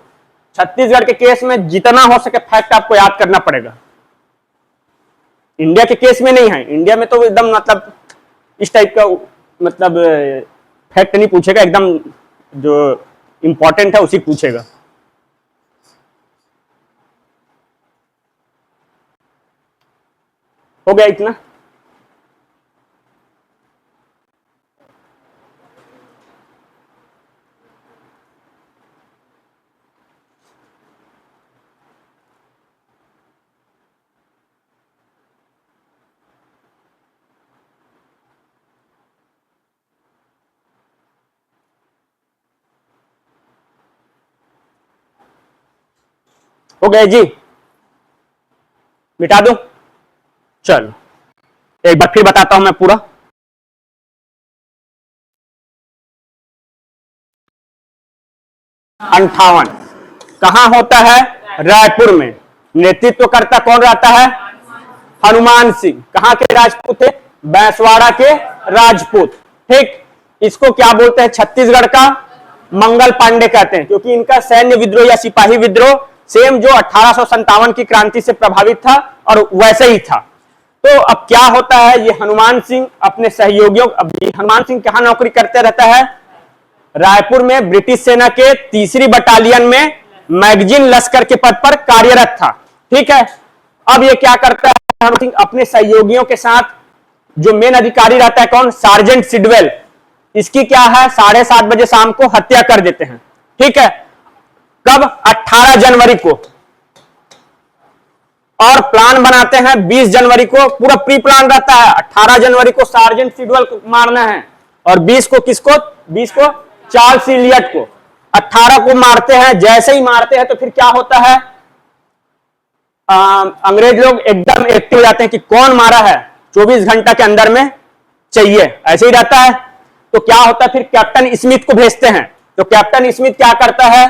छत्तीसगढ़ के केस में जितना हो सके फैक्ट आपको याद करना पड़ेगा। इंडिया के केस में नहीं है, इंडिया में तो एकदम मतलब इस टाइप का मतलब फैक्ट नहीं पूछेगा, एकदम जो इंपॉर्टेंट है उसी पूछेगा। हो गया इतना? हो गए जी? मिटा दूं? चलो एक बार फिर बताता हूं मैं पूरा। अंठावन कहां होता है? रायपुर में। नेतृत्व करता कौन रहता है? हनुमान सिंह। कहां के राजपूत थे? बैसवाड़ा के राजपूत। ठीक, इसको क्या बोलते हैं? छत्तीसगढ़ का मंगल पांडे कहते हैं, क्योंकि इनका सैन्य विद्रोह या सिपाही विद्रोह सेम जो 1857 की क्रांति से प्रभावित था और वैसे ही था। तो अब क्या होता है, ये हनुमान सिंह अपने सहयोगियों, अब हनुमान सिंह कहां नौकरी करते रहता है? रायपुर में ब्रिटिश सेना के 3री बटालियन में मैगजीन लश्कर के पद पर कार्यरत था। ठीक है, अब ये क्या करता है हनुमान सिंह अपने सहयोगियों के साथ, जो मेन अधिकारी रहता है कौन? सार्जेंट सिडवेल, इसकी क्या है 7:30 बजे शाम को हत्या कर देते हैं। ठीक है, कब? 18 जनवरी को। और प्लान बनाते हैं 20 जनवरी को, पूरा प्री प्लान रहता है। 18 जनवरी को सार्जेंट सिडवेल को मारना है और 20 को किसको? 20 को चार्ल्स इलियट को। 18 को मारते हैं। जैसे ही मारते हैं तो फिर क्या होता है, अंग्रेज लोग एकदम एक्टिव हो जाते हैं कि कौन मारा है, 24 घंटा के अंदर में चाहिए, ऐसे ही रहता है। तो क्या होता है, फिर कैप्टन स्मिथ को भेजते हैं। तो कैप्टन स्मिथ क्या करता है,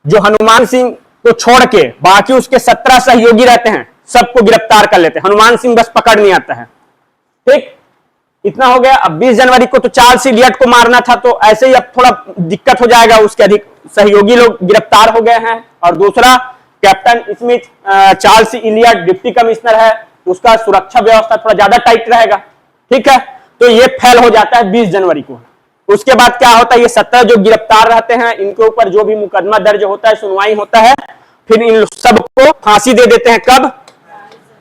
जो हनुमान सिंह को छोड़ के बाकी उसके 17 सहयोगी रहते हैं, सबको गिरफ्तार कर लेते हैं। हनुमान सिंह बस पकड़ नहीं आता है। ठीक, इतना हो गया। अब 20 जनवरी को तो चार्ल्स इलियट को मारना था, तो ऐसे ही अब थोड़ा दिक्कत हो जाएगा, उसके अधिक सहयोगी लोग गिरफ्तार हो गए हैं। और दूसरा, captain Smith, Charles Elliot deputy commissioner है, उसका सुरक्षा व्यवस्था थोड़ा ज्यादा टाइट रहेगा। ठीक है, तो ये फेल हो जाता है 20 जनवरी को। उसके बाद क्या होता है, ये 17 जो गिरफ्तार रहते हैं, इनके ऊपर जो भी मुकदमा दर्ज होता है, सुनवाई होता है, फिर इन सबको फांसी दे देते हैं। कब?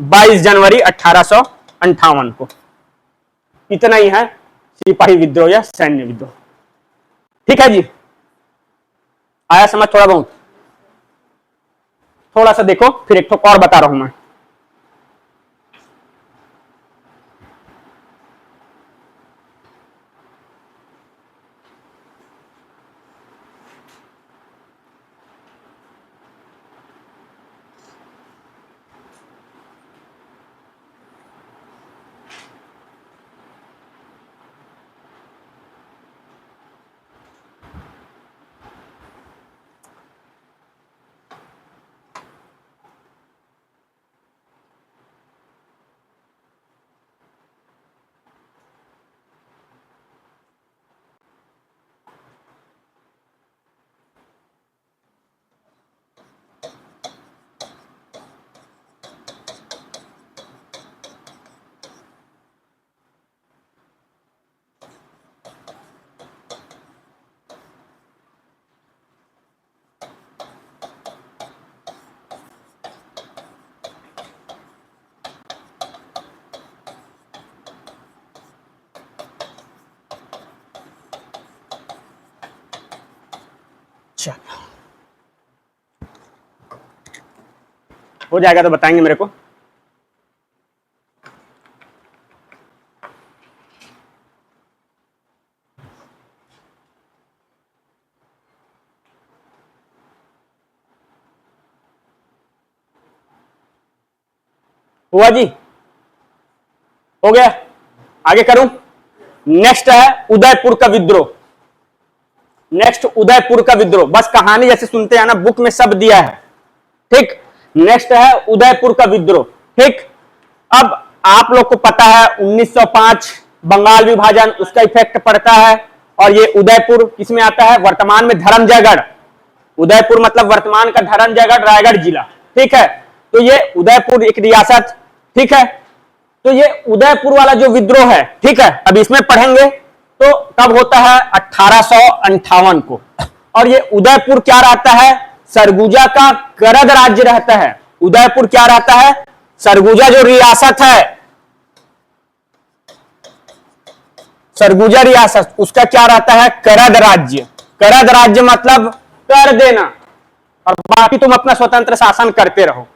22 जनवरी 1858 को। इतना ही है सिपाही विद्रोह या सैन्य विद्रोह। ठीक है जी, आया समझ थोड़ा बहुत? थोड़ा सा देखो, फिर एक तो और बता रहा हूं मैं। चल हो जाएगा तो बताएंगे मेरे को। हुआ जी, हो गया, आगे करूं। नेक्स्ट है उदयपुर का विद्रोह। नेक्स्ट उदयपुर का विद्रोह, बस कहानी जैसे सुनते हैं ना, बुक में सब दिया है, ठीक। नेक्स्ट है उदयपुर का विद्रोह, ठीक। अब आप लोग को पता है 1905 बंगाल विभाजन, उसका इफेक्ट पड़ता है, और ये उदयपुर किसमें आता है, वर्तमान में धर्मजयगढ़। उदयपुर मतलब वर्तमान का धर्मजयगढ़ रायगढ़ जिला, ठीक है। तो ये उदयपुर एक रियासत, ठीक है। तो ये उदयपुर वाला जो विद्रोह है, ठीक है, अब इसमें पढ़ेंगे तो कब होता है, 1858 को। और ये उदयपुर क्या रहता है, सरगुजा का करद राज्य रहता है। उदयपुर क्या रहता है, सरगुजा जो रियासत है, सरगुजा रियासत, उसका क्या रहता है, करद राज्य। करद राज्य मतलब कर देना, और बाकी तुम अपना स्वतंत्र शासन करते रहो।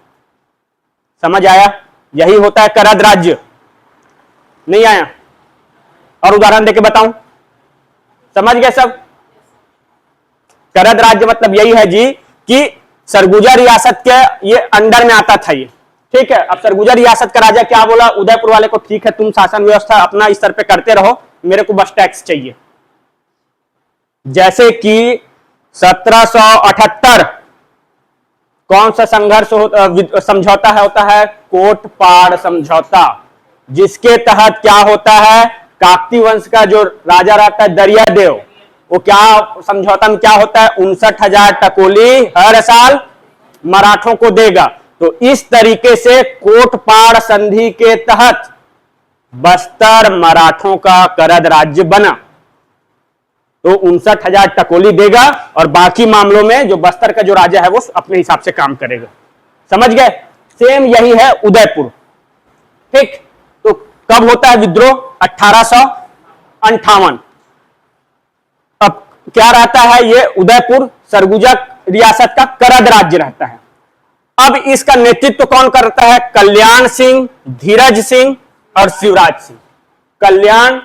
समझ आया, यही होता है करद राज्य। नहीं आया, और उदाहरण देके बताऊं, समझ गए सब। करद राज्य मतलब यही है जी कि सरगुजा रियासत के ये अंडर में आता था ये, ठीक है। अब सरगुजा रियासत का राजा क्या बोला उदयपुर वाले को, ठीक है तुम शासन व्यवस्था अपना स्तर पे करते रहो, मेरे को बस टैक्स चाहिए। जैसे कि 1778 कौन सा संघर्ष समझौता है, होता है कोटपाड़ समझौता, जिसके तहत क्या होता है, काकती वंश का जो राजा रहता है दरियादेव, वो क्या समझौता में क्या होता है, 59,000 टकोली हर साल मराठों को देगा। तो इस तरीके से कोटपाड़ संधि के तहत बस्तर मराठों का करद राज्य बना। तो 59,000 टकोली देगा, और बाकी मामलों में जो बस्तर का जो राजा है वो अपने हिसाब से काम करेगा। समझ गए, सेम यही है उदयपुर, ठीक। तो कब होता है विद्रोह, 1858। अब क्या रहता है, ये उदयपुर सरगुजा रियासत का करद राज्य रहता है। अब इसका नेतृत्व कौन करता है, कल्याण सिंह, धीरज सिंह और शिवराज सिंह। कल्याण,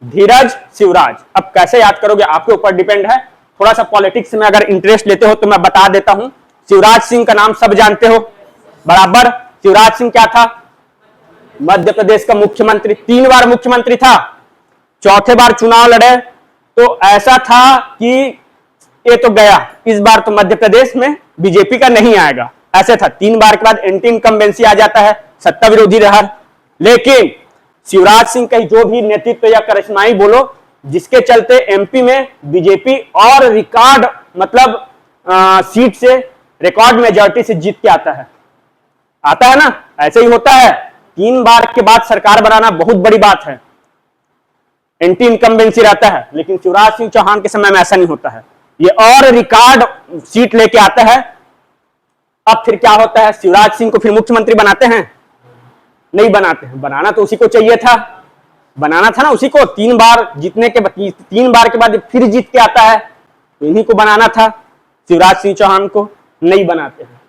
धीरज, शिवराज। अब कैसे याद करोगे आपके ऊपर डिपेंड है। थोड़ा सा पॉलिटिक्स में अगर इंटरेस्ट लेते हो तो मैं बता देता हूं। शिवराज सिंह का नाम सब जानते हो बराबर। शिवराज सिंह क्या था, मध्य प्रदेश का मुख्यमंत्री, 3 बार मुख्यमंत्री था, चौथे बार चुनाव लड़े तो ऐसा था कि ये तो गया, इस बार तो मध्य प्रदेश में बीजेपी का नहीं आएगा, ऐसे था। 3 बार के बाद एंटी इनकम्बेंसी आ जाता है, सत्ता विरोधी रहा। लेकिन शिवराज सिंह का जो भी नेतृत्व या करिश्माई बोलो, जिसके चलते एमपी में बीजेपी और रिकॉर्ड मतलब सीट से रिकॉर्ड मेजॉरिटी से जीत के आता है ना। ऐसे ही होता है, 3 बार के बाद सरकार बनाना बहुत बड़ी बात है, एंटी इनकम्बेंसी रहता है। लेकिन शिवराज सिंह चौहान के समय में ऐसा नहीं होता है, ये और रिकॉर्ड सीट लेके आता है। अब फिर क्या होता है, शिवराज सिंह को फिर मुख्यमंत्री बनाते हैं, नहीं बनाते हैं। बनाना तो उसी को चाहिए था, बनाना था ना उसी को। 3 बार जीतने के 3 बार के बाद फिर जीत के आता है, तो इन्हीं को बनाना था। शिवराज सिंह चौहान को नहीं बनाते हैं,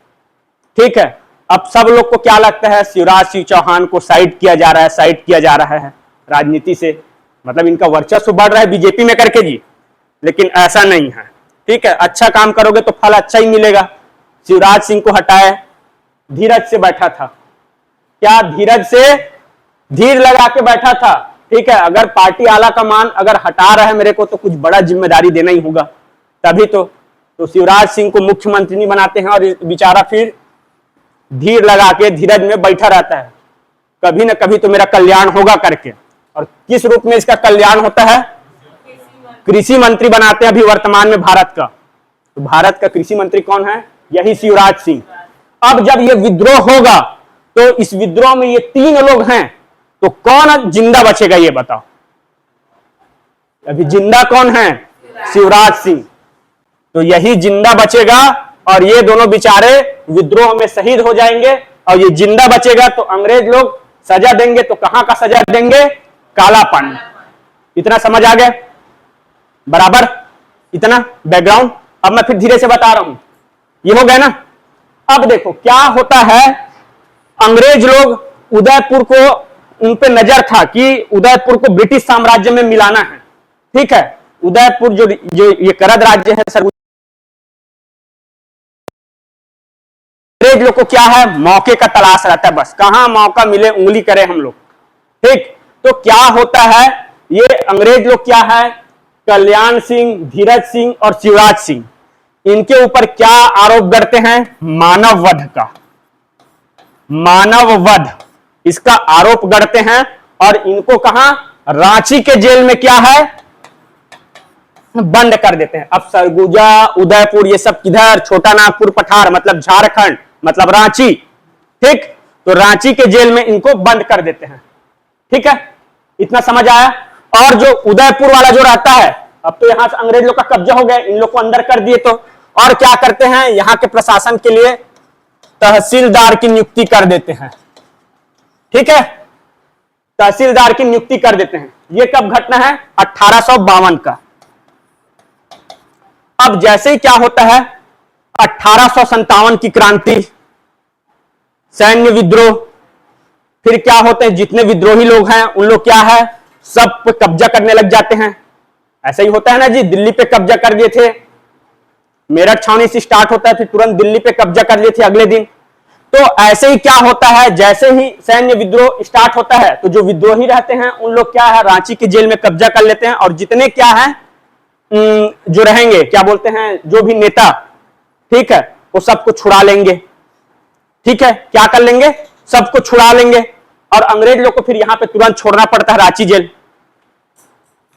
ठीक है। अब सब लोग को क्या लगता है, शिवराज सिंह चौहान को साइड किया जा रहा है, राजनीति से, मतलब इनका वर्चस्व बढ़ रहा है बीजेपी में करके जी। लेकिन ऐसा नहीं है, ठीक है। अच्छा काम करोगे तो फल अच्छा ही मिलेगा। शिवराज सिंह को हटाए, धीरज से बैठा था, क्या धीरज से धीर लगा के बैठा था, ठीक है। अगर पार्टी आला कमान अगर हटा रहा है मेरे को तो कुछ बड़ा जिम्मेदारी देना ही होगा, तभी तो शिवराज सिंह को मुख्यमंत्री नहीं बनाते हैं, और बेचारा फिर धीर लगा के धीरज में बैठा रहता है, कभी ना कभी तो मेरा कल्याण होगा करके। और किस रूप में इसका कल्याण होता है, कृषि मंत्री बनाते हैं अभी वर्तमान में भारत का। तो भारत का कृषि मंत्री कौन है, यही शिवराज सिंह। अब जब ये विद्रोह होगा तो इस विद्रोह में ये 3 लोग हैं, तो कौन जिंदा बचेगा ये बताओ। अभी जिंदा कौन है, शिवराज सिंह। तो यही जिंदा बचेगा, और ये दोनों बेचारे विद्रोह में शहीद हो जाएंगे। और ये जिंदा बचेगा तो अंग्रेज लोग सजा देंगे, तो कहां का सजा देंगे, कालापन। इतना समझ आ गया बराबर, इतना बैकग्राउंड। अब मैं फिर धीरे से बता रहा हूं, ये हो गया ना। अब देखो क्या होता है, अंग्रेज लोग उदयपुर को, उन पे नजर था कि उदयपुर को ब्रिटिश साम्राज्य में मिलाना है। ठीक है, उदयपुर जो ये करद राज्य है सर, अंग्रेज लोग को क्या है, मौके का तलाश रहता है, बस कहां मौका मिले उंगली करें हम लोग। ठीक, तो क्या होता है, ये अंग्रेज लोग क्या है, कल्याण सिंह, धीरज सिंह और शिवराज सिंह, इनके ऊपर क्या आरोप गढ़ते हैं, मानव वध का, मानव वध इसका आरोप गढ़ते हैं। और इनको कहां, रांची के जेल में क्या है, बंद कर देते हैं। अब सरगुजा, उदयपुर ये सब किधर, छोटा नागपुर पठार मतलब झारखंड, मतलब रांची। ठीक, तो रांची के जेल में इनको बंद कर देते हैं। ठीक है, इतना समझ आया। और जो उदयपुर वाला जो रहता है, अब तो यहां से अंग्रेज लोग का कब्जा हो गया, इन लोग को अंदर कर दिए, तो और क्या करते हैं, यहां के प्रशासन के लिए तहसीलदार की नियुक्ति कर देते हैं। ठीक है, तहसीलदार की नियुक्ति कर देते हैं। यह कब घटना है, 1852 का। अब जैसे ही क्या होता है, 1857 की क्रांति, सैन्य विद्रोह, फिर क्या होते हैं, जितने विद्रोही लोग हैं उन लोग क्या है, सब पे कब्जा करने लग जाते हैं। ऐसा ही होता है ना जी, दिल्ली पे कब्जा कर दिए थे, मेरठ छावनी से स्टार्ट होता है, फिर तुरंत दिल्ली पे कब्जा कर लिए थे अगले दिन। तो ऐसे ही क्या होता है, जैसे ही सैन्य विद्रोह स्टार्ट होता है, तो जो विद्रोही रहते हैं उन लोग क्या है, रांची के जेल में कब्जा कर लेते हैं। और जितने क्या है जो रहेंगे, क्या बोलते हैं, जो भी नेता, ठीक है, वो सबको छुड़ा लेंगे। ठीक है, क्या कर लेंगे, सबको छुड़ा लेंगे। और अंग्रेज लोग को फिर यहां पे तुरंत छोड़ना पड़ता है, रांची जेल।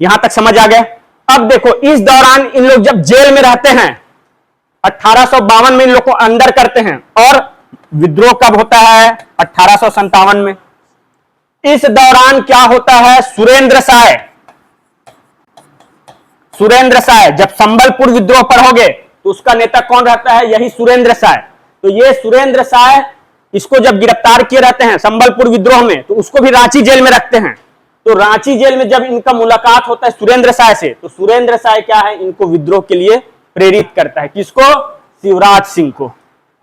यहां तक समझ आ गया। अब देखो, इस दौरान इन लोग जब जेल में रहते हैं, 1852 में इन लोग को अंदर करते हैं, और विद्रोह कब होता है, 1857 में। इस दौरान क्या होता है, सुरेंद्र साय, सुरेंद्र साय जब संबलपुर विद्रोह पर हो गए, तो उसका नेता कौन रहता है, यही सुरेंद्र साय। तो ये सुरेंद्र साय, इसको जब गिरफ्तार किए रहते हैं संबलपुर विद्रोह में, तो उसको भी रांची जेल में रखते हैं। तो रांची जेल में जब इनका मुलाकात होता है सुरेंद्र साय से, तो सुरेंद्र साय क्या है, इनको विद्रोह के लिए प्रेरित करता है। किसको, शिवराज सिंह को।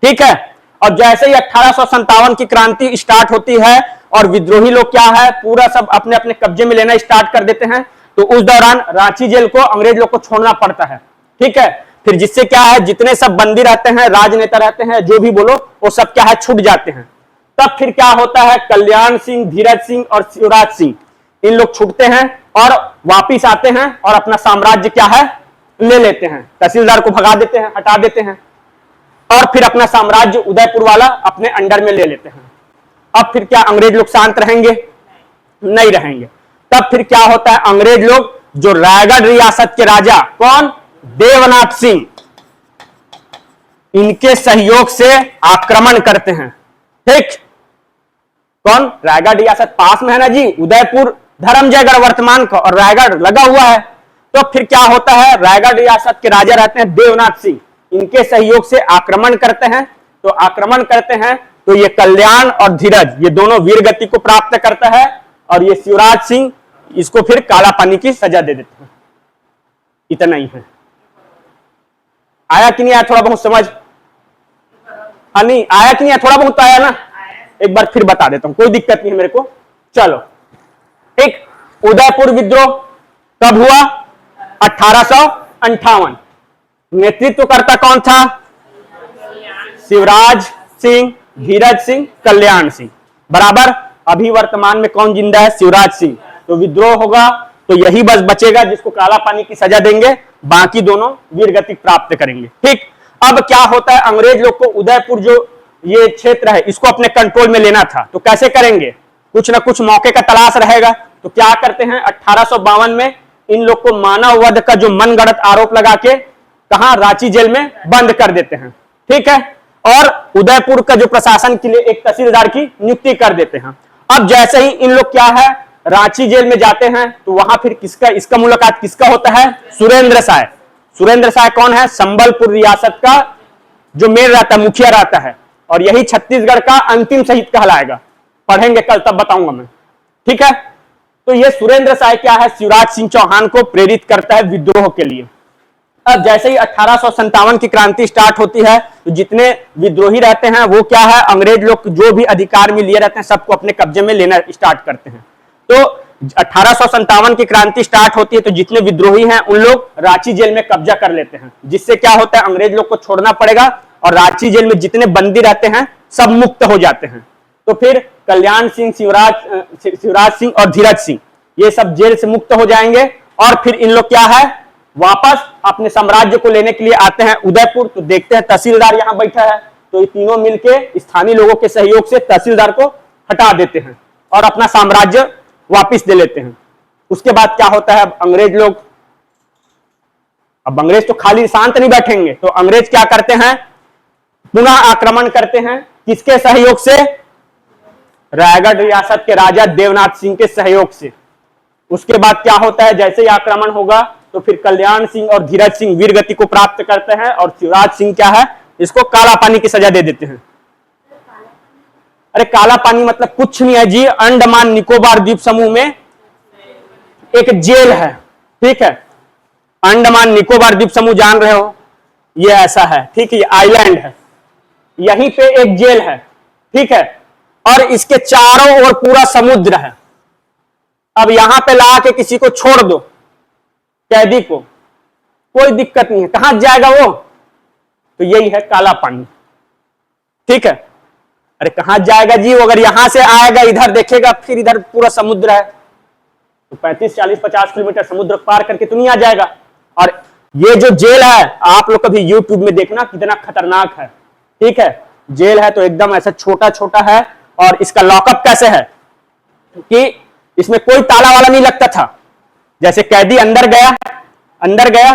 ठीक है, और जैसे ही 1857 की क्रांति स्टार्ट होती है और विद्रोही लोग क्या है, पूरा सब अपने अपने कब्जे में लेना स्टार्ट कर देते हैं, तो उस दौरान रांची जेल को अंग्रेज लोग को छोड़ना पड़ता है। ठीक है, फिर जिससे क्या है, जितने सब बंदी रहते हैं, राजनेता रहते हैं, जो भी बोलो, वो सब क्या है, छूट जाते हैं। तब फिर क्या होता है, कल्याण सिंह, धीरज सिंह और शिवराज सिंह, इन लोग छूटते हैं और वापिस आते हैं और अपना साम्राज्य क्या है, ले लेते हैं। तहसीलदार को भगा देते हैं, हटा देते हैं, और फिर अपना साम्राज्य उदयपुर वाला अपने अंडर में ले लेते हैं। अब फिर क्या अंग्रेज लोग शांत रहेंगे, नहीं रहेंगे। तब फिर क्या होता है, अंग्रेज लोग जो रायगढ़ रियासत के राजा, कौन, देवनाथ सिंह, इनके सहयोग से आक्रमण करते हैं। ठीक, कौन, रायगढ़ रियासत पास में है ना जी, उदयपुर धर्मजयगढ़ वर्तमान का, और रायगढ़ लगा हुआ है। तो फिर क्या होता है, रायगढ़ रियासत के राजा रहते हैं देवनाथ सिंह, इनके सहयोग से आक्रमण करते हैं। तो आक्रमण करते हैं, तो ये कल्याण और धीरज, ये दोनों वीर गति को प्राप्त करता है, और ये शिवराज सिंह, इसको फिर काला पानी की सजा दे देते हैं। इतना ही है। आया कि नहीं आया, थोड़ा बहुत समझ, हाँ नहीं आया कि नहीं आया, थोड़ा बहुत तो आया ना, एक बार फिर बता देता हूं, कोई दिक्कत नहीं है मेरे को। चलो, एक उदयपुर विद्रोह कब हुआ, 1858। नेतृत्वकर्ता कौन था, शिवराज सिंह, धीरज सिंह, कल्याण सिंह, बराबर। अभी वर्तमान में कौन जिंदा है, शिवराज सिंह। तो विद्रोह होगा तो यही बस बचेगा जिसको काला पानी की सजा देंगे, बाकी दोनों वीर गति प्राप्त करेंगे। ठीक, अब क्या होता है, अंग्रेज लोग को उदयपुर जो ये क्षेत्र है, इसको अपने कंट्रोल में लेना था। तो कैसे करेंगे, कुछ ना कुछ मौके का तलाश रहेगा। तो क्या करते हैं, 1852 में इन लोग को मानव वध का जो मनगढ़ंत आरोप लगा के कहां, रांची जेल में बंद कर देते हैं। ठीक है, और उदयपुर का जो प्रशासन के लिए एक तहसीलदार की नियुक्ति कर देते हैं। अब जैसे ही इन लोग क्या है, रांची जेल में जाते हैं, तो वहां फिर किसका, इसका मुलाकात किसका होता है, सुरेंद्र साय। सुरेंद्र साय कौन है, संबलपुर रियासत का जो मेयर रहता है, मुखिया रहता है, और यही छत्तीसगढ़ का अंतिम शहीद कहलाएगा। पढ़ेंगे कल, तब बताऊंगा मैं। ठीक है, तो ये सुरेंद्र साय क्या है, शिवराज सिंह चौहान को प्रेरित करता है विद्रोह के लिए। अब जैसे ही 1857 की क्रांति स्टार्ट होती है तो जितने विद्रोही रहते हैं वो क्या है, अंग्रेज लोग जो भी अधिकार में लिए रहते हैं सबको अपने कब्जे में लेना स्टार्ट करते हैं। तो 1857 की क्रांति स्टार्ट होती है तो जितने विद्रोही हैं उन लोग रांची जेल में कब्जा कर लेते हैं, जिससे क्या होता है अंग्रेज लोग को छोड़ना पड़ेगा और रांची जेल में जितने बंदी रहते हैं सब मुक्त हो जाते हैं। तो फिर कल्याण सिंह, शिवराज सिंह और धीरज सिंह ये सब जेल से मुक्त हो जाएंगे और फिर इन लोग क्या है वापस अपने साम्राज्य को लेने के लिए आते हैं उदयपुर। तो देखते हैं तहसीलदार यहां बैठा है, तो ये तीनों मिलके स्थानीय लोगों के सहयोग से तहसीलदार को हटा देते हैं और अपना साम्राज्य वापस दे लेते हैं। उसके बाद क्या होता है, अब अंग्रेज तो खाली शांत नहीं बैठेंगे, तो अंग्रेज क्या करते हैं, पुनः आक्रमण करते हैं। किसके सहयोग से? रायगढ़ रियासत के राजा देवनाथ सिंह के सहयोग से। उसके बाद क्या होता है, जैसे ही आक्रमण होगा तो फिर कल्याण सिंह और धीरज सिंह वीरगति को प्राप्त करते हैं और शिवराज सिंह क्या है, इसको काला पानी की सजा दे देते हैं। अरे काला पानी मतलब कुछ नहीं है जी, अंडमान निकोबार द्वीप समूह में एक जेल है, ठीक है। अंडमान निकोबार द्वीप समूह जान रहे हो, ये ऐसा है, ठीक है, ये आइलैंड है, यहीं पे एक जेल है, ठीक है, और इसके चारों ओर पूरा समुद्र है। अब यहां पे ला के किसी को छोड़ दो, कैदी को, कोई दिक्कत नहीं है, कहां जाएगा वो? तो यही है काला पानी, ठीक है। अरे कहां जाएगा जी वो? अगर यहां से आएगा इधर देखेगा फिर इधर पूरा समुद्र है, तो 35, 40, 50 किलोमीटर समुद्र पार करके तो नहीं आ जाएगा। और ये जो जेल है आप लोग कभी यूट्यूब में देखना कितना खतरनाक है, ठीक है। जेल है तो एकदम ऐसा छोटा छोटा है और इसका लॉकअप कैसे है कि इसमें कोई ताला वाला नहीं लगता था। जैसे कैदी अंदर गया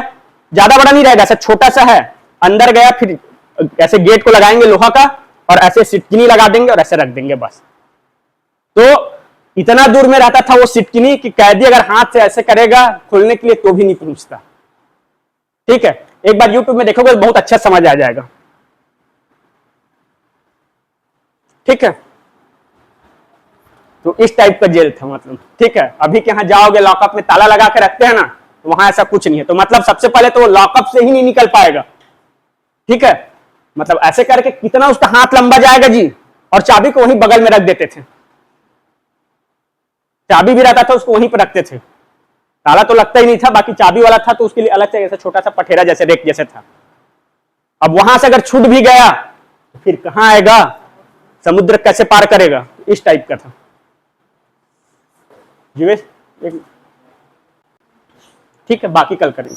ज्यादा बड़ा नहीं रहेगा, ऐसा छोटा सा है, अंदर गया फिर ऐसे गेट को लगाएंगे लोहा का और ऐसे सिटकिनी लगा देंगे और ऐसे रख देंगे बस। तो इतना दूर में रहता था वो सिटकिनी कि कैदी अगर हाथ से ऐसे करेगा खोलने के लिए तो भी नहीं पहुंचता, ठीक है। एक बार यूट्यूब में देखोगे बहुत अच्छा समझ आ जाएगा, ठीक है। तो इस टाइप का जेल था मतलब, ठीक है। अभी के यहां जाओगे लॉकअप में ताला लगा के रखते हैं ना, तो वहां ऐसा कुछ नहीं है। तो मतलब सबसे पहले तो लॉकअप से ही नहीं निकल पाएगा, ठीक है। मतलब ऐसे करके कितना उसका हाथ लंबा जाएगा जी, और चाबी को वहीं बगल में रख देते थे, चाबी भी रहता था उसको वहीं पर रखते थे, ताला तो लगता ही नहीं था, बाकी चाबी वाला था तो उसके लिए अलग से ऐसा छोटा सा पठेरा जैसे रेक जैसे था। अब वहां से अगर छूट भी गया तो फिर कहां आएगा, समुद्र कैसे पार करेगा, इस टाइप का था। जीवेश ठीक है, बाकी कल करेंगे।